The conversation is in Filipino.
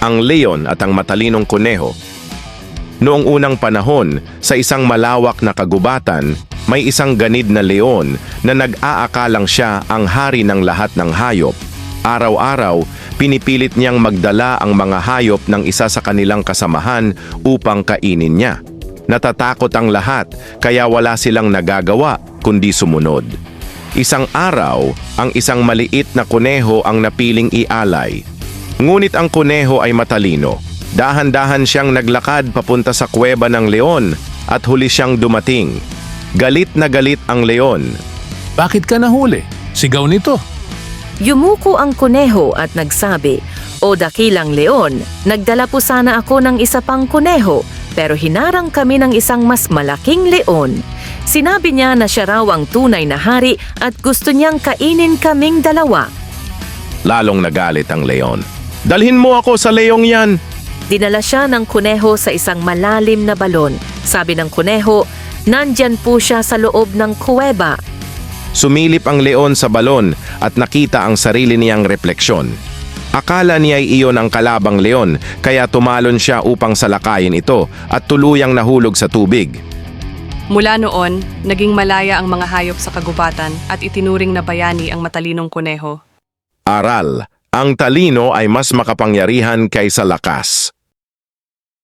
ang leon at ang matalinong kuneho. Noong unang panahon, sa isang malawak na kagubatan, may isang ganid na leon na nag-aakalang siya ang hari ng lahat ng hayop. Araw-araw, pinipilit niyang magdala ang mga hayop ng isa sa kanilang kasamahan upang kainin niya. Natatakot ang lahat, kaya wala silang nagagawa kundi sumunod. Isang araw, ang isang maliit na kuneho ang napiling ialay. Ngunit ang kuneho ay matalino. Dahan-dahan siyang naglakad papunta sa kuweba ng leon at huli siyang dumating. Galit na galit ang leon. Bakit ka nahuli? Sigaw nito. Yumuko ang kuneho at nagsabi, "O dakilang leon, nagdala po sana ako ng isa pang kuneho, pero hinarang kami ng isang mas malaking leon. Sinabi niya na siya raw ang tunay na hari at gusto niyang kainin kaming dalawa." Lalong nagalit ang leon. "Dalhin mo ako sa leong yan!" Dinala siya ng kuneho sa isang malalim na balon. Sabi ng kuneho, nandyan po siya sa loob ng kuweba. Sumilip ang leon sa balon at nakita ang sarili niyang refleksyon. Akala niya ay iyon ang kalabang leon, kaya tumalon siya upang salakayin ito at tuluyang nahulog sa tubig. Mula noon, naging malaya ang mga hayop sa kagubatan at itinuring na bayani ang matalinong kuneho. Aral, ang talino ay mas makapangyarihan kaysa lakas.